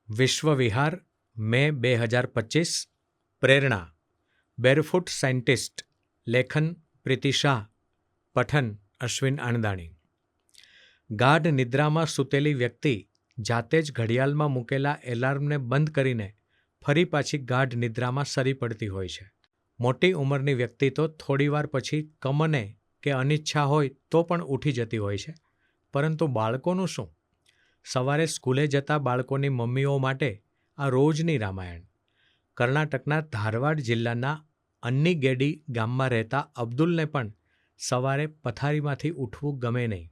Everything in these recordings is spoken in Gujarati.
વિશ્વ વિહાર મે 2025. પ્રેરણા બેરફૂટ સાયન્ટિસ્ટ. લેખન પ્રીતિ શાહ. પઠન અશ્વિન આણદાણી. ગાઢ નિદ્રામાં સૂતેલી વ્યક્તિ જાતે જ ઘડિયાળમાં મૂકેલા એલાર્મને બંધ કરીને ફરી પાછી ગાઢ નિદ્રામાં સરી પડતી હોય છે. મોટી ઉંમરની વ્યક્તિ તો થોડીવાર પછી કમને કે અનિચ્છા હોય તો પણ ઉઠી જતી હોય છે. પરંતુ બાળકોનું શું? સવારે સ્કૂલે જતા બાળકોની મમ્મીઓ માટે આ રોજની રામાયણ. કર્ણાટકના ધારવાડ જિલ્લાના અન્નીગેડી ગામમાં રહેતા અબ્દુલને પણ સવારે પથારીમાંથી ઉઠવું ગમે નહીં.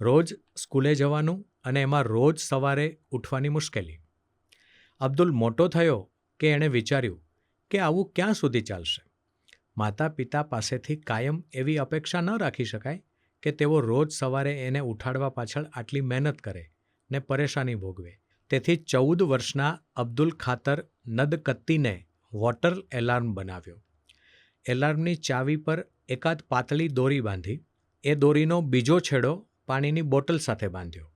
રોજ સ્કૂલે જવાનું અને એમાં રોજ સવારે ઉઠવાની મુશ્કેલી. અબ્દુલ મોટો થયો કે એણે વિચાર્યું કે આવું ક્યાં સુધી ચાલશે. માતા પિતા પાસેથી કાયમ એવી અપેક્ષા ન રાખી શકાય કે તેઓ રોજ સવારે એને ઉઠાડવા પાછળ આટલી મહેનત કરે ને પરેશાની ભોગવે. તેથી 14 વર્ષના અબ્દુલ ખાતર નદકત્તીને વોટર એલાર્મ બનાવ્યો. એલાર્મની ચાવી પર એકાદ પાતળી દોરી બાંધી, એ દોરીનો બીજો છેડો પાણીની બોટલ સાથે બાંધ્યો.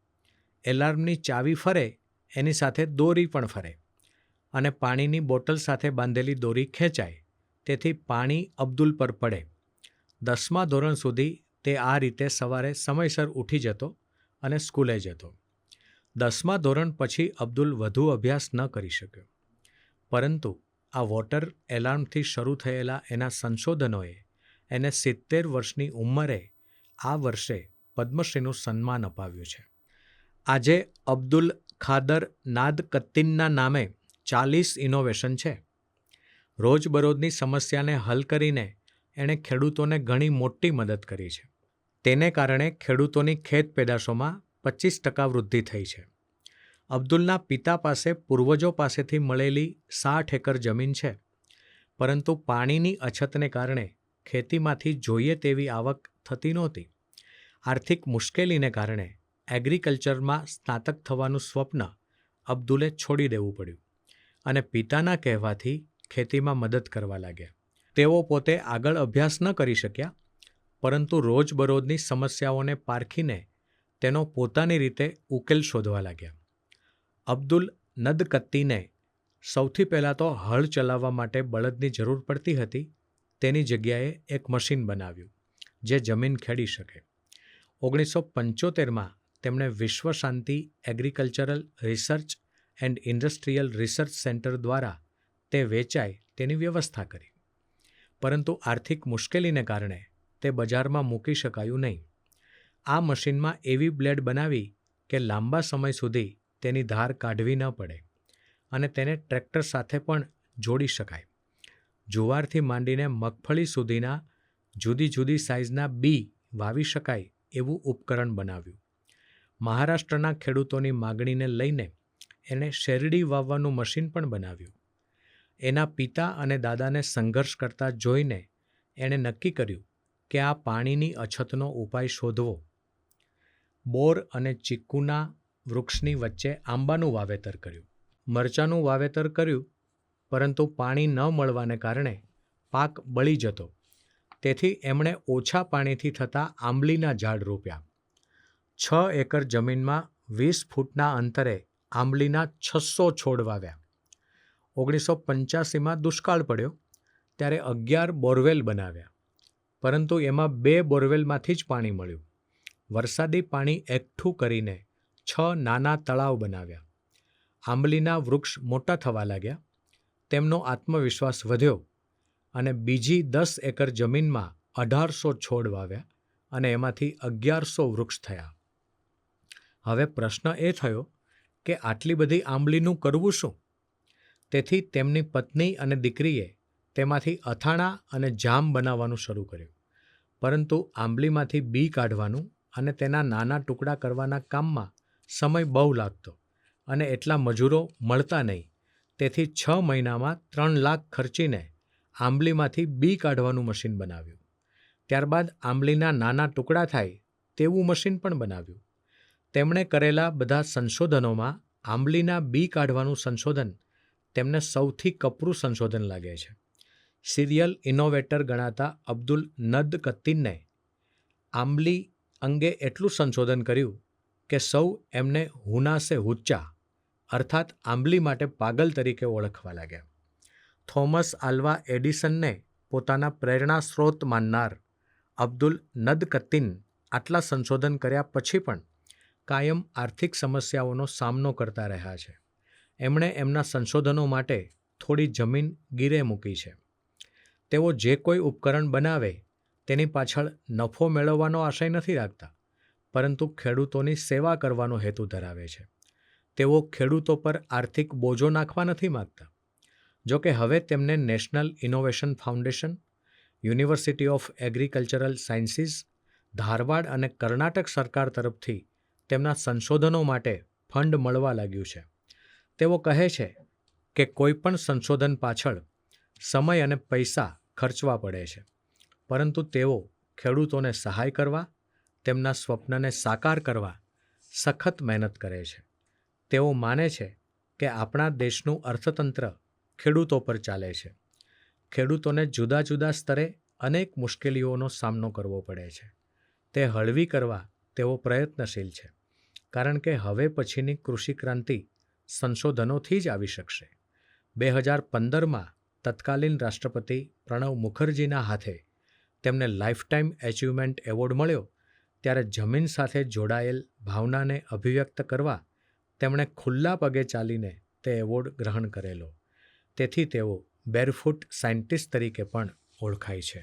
એલાર્મની ચાવી ફરે એની સાથે દોરી પણ ફરે અને પાણીની બોટલ સાથે બાંધેલી દોરી ખેંચાય તેથી પાણી અબ્દુલ પર પડે. 10મા ધોરણ સુધી તે આ રીતે સવારે સમયસર ઉઠી જતો અને સ્કૂલે જતો. 10મા ધોરણ પછી અબ્દુલ વધુ અભ્યાસ ન કરી શક્યો. પરંતુ આ વોટર એલાર્મથી શરૂ થયેલા એના સંશોધનોએ એને 70 વર્ષની ઉંમરે આ વર્ષે પદ્મશ્રીનું સન્માન અપાવ્યું છે. આજે અબ્દુલ ખાદર નાદકત્તીના નામે 40 ઇનોવેશન છે. રોજબરોજની સમસ્યાને હલ કરીને એણે ખેડૂતોને ઘણી મોટી મદદ કરી છે. તેને કારણે ખેડૂતોની ખેત પેદાશોમાં 25% વૃદ્ધિ થઈ છે. અબ્દુલના પિતા પાસે પૂર્વજો પાસેથી મળેલી 60 એકર જમીન છે. પરંતુ પાણીની અછતને કારણે ખેતીમાંથી જોઈએ તેવી આવક થતી નહોતી. આર્થિક મુશ્કેલીને કારણે એગ્રીકલ્ચરમાં સ્નાતક થવાનું સ્વપ્ન અબ્દુલે છોડી દેવું પડ્યું અને પિતાના કહેવાથી ખેતીમાં મદદ કરવા લાગ્યા. તેઓ પોતે આગળ અભ્યાસ ન કરી શક્યા, પરંતુ રોજબરોજની સમસ્યાઓને પારખીને તેનો પોતાની રીતે ઉકેલ શોધવા લાગ્યા. અબ્દુલ નદકત્તીને સૌથી પહેલાં તો હળ ચલાવવા માટે બળદની જરૂર પડતી હતી. તેની જગ્યાએ એક મશીન બનાવ્યું જે જમીન ખેડી શકે. 1975માં તેમણે Vishwa Shanti agricultural research and industrial research centre દ્વારા તે વેચાય તેની વ્યવસ્થા કરી. પરંતુ આર્થિક મુશ્કેલીને કારણે તે બજારમાં મૂકી શકાયું નહીં. આ મશીનમાં એવી બ્લેડ બનાવી કે લાંબા સમય સુધી તેની ધાર કાઢવી ન પડે અને તેને ટ્રેક્ટર સાથે પણ જોડી શકાય. જુવારથી માંડીને મગફળી સુધીના જુદી જુદી સાઇઝના બી વાવી શકાય એવું ઉપકરણ બનાવ્યું. મહારાષ્ટ્રના ખેડૂતોની માગણીને લઈને એણે શેરડી વાવવાનું મશીન પણ બનાવ્યું. એના પિતા અને દાદાને સંઘર્ષ કરતા જોઈને એણે નક્કી કર્યું કે આ પાણીની અછતનો ઉપાય શોધવો. બોર અને ચીકુના વૃક્ષની વચ્ચે આંબાનું વાવેતર કર્યું. મરચાનું વાવેતર કર્યું, પરંતુ પાણી ન મળવાને કારણે પાક બળી જતો. તેથી એમણે ઓછા પાણીથી થતા આંબલીના ઝાડ રોપ્યા. 6 એકર જમીનમાં 20 ફૂટના અંતરે આંબલીના 600 છોડ વાવ્યા. 1985માં દુષ્કાળ પડ્યો ત્યારે 11 બોરવેલ બનાવ્યા, પરંતુ એમાં 2 બોરવેલમાંથી જ પાણી મળ્યું. વરસાદી પાણી એકઠું કરીને 6 નાના તળાવ બનાવ્યા. આંબલીના વૃક્ષ મોટા થવા લાગ્યા. તેમનો આત્મવિશ્વાસ વધ્યો અને બીજી 10 એકર જમીનમાં 1800 છોડ વાવ્યા અને એમાંથી 1100 વૃક્ષ થયા. હવે પ્રશ્ન એ થયો કે આટલી બધી આંબલીનું કરવું શું? તેથી તેમની પત્ની અને દીકરીએ તેમાંથી અથાણાં અને જામ બનાવવાનું શરૂ કર્યું. પરંતુ આંબલીમાંથી બી કાઢવાનું અને તેના નાના ટુકડા કરવાના કામમાં સમય બહુ લાગતો અને એટલા મજૂરો મળતા નહીં. તેથી 6 મહિનામાં 3 લાખ ખર્ચીને આંબલીમાંથી બી કાઢવાનું મશીન બનાવ્યું. ત્યારબાદ આંબલીના નાના ટુકડા થાય તેવું મશીન પણ બનાવ્યું. તેમણે કરેલા બધા સંશોધનોમાં આંબલીના બી કાઢવાનું સંશોધન તેમને સૌથી કપરું સંશોધન લાગે છે. સિરિયલ ઇનોવેટર ગણાતા અબ્દુલ નદકત્તીને આંબલી અંગે એટલું સંશોધન કર્યું કે સૌ એમને હુના સે હુચ્ચા અર્થાત આંબલી માટે પાગલ તરીકે ઓળખવા લાગ્યા. થોમસ આલ્વા એડિસનને પોતાના પ્રેરણા સ્ત્રોત માનનાર અબ્દુલ નદકત્તિન આટલા સંશોધન કર્યા પછી પણ કાયમ આર્થિક સમસ્યાઓનો સામનો કરતા રહ્યા છે. એમણે એમના સંશોધનો માટે થોડી જમીન ગીરે મૂકી છે. તેઓ જે કોઈ ઉપકરણ બનાવે તેની પાછળ નફો મેળવવાનો આશય નથી રાખતા, પરંતુ ખેડૂતોની સેવા કરવાનો હેતુ ધરાવે છે. તેઓ ખેડૂતો પર આર્થિક બોજો નાખવા નથી માગતા. જો કે હવે તેમને national innovation foundation, university of agricultural sciences, Dharwad અને કર્ણાટક સરકાર તરફથી તેમના સંશોધનો માટે ફંડ મળવા લાગ્યું છે. તેઓ કહે છે કે કોઈ પણ સંશોધન પાછળ સમય અને પૈસા ખર્ચવા પડે છે, પરંતુ તેઓ ખેડૂતોને સહાય કરવા, તેમના સ્વપ્નને સાકાર કરવા સખત મહેનત કરે છે. તેઓ માને છે કે આપણા દેશનું અર્થતંત્ર ખેડૂતો પર ચાલે છે. ખેડૂતોને જુદા જુદા સ્તરે અનેક મુશ્કેલીઓનો સામનો કરવો પડે છે. તે હળવી કરવા તેઓ પ્રયત્નશીલ છે, કારણ કે હવે પછીની કૃષિ ક્રાંતિ સંશોધનોથી જ આવી શકશે. 2015માં તત્કાલીન રાષ્ટ્રપતિ પ્રણવ મુખર્જીના હાથે તેમને લાઇફટાઇમ એચિવમેન્ટ એવોર્ડ મળ્યો ત્યારે જમીન સાથે જોડાયેલ ભાવનાને અભિવ્યક્ત કરવા તેમણે ખુલ્લા પગે ચાલીને તે એવોર્ડ ગ્રહણ કરેલો. તેથી તેઓ બેરફૂટ સાયન્ટિસ્ટ તરીકે પણ ઓળખાય છે.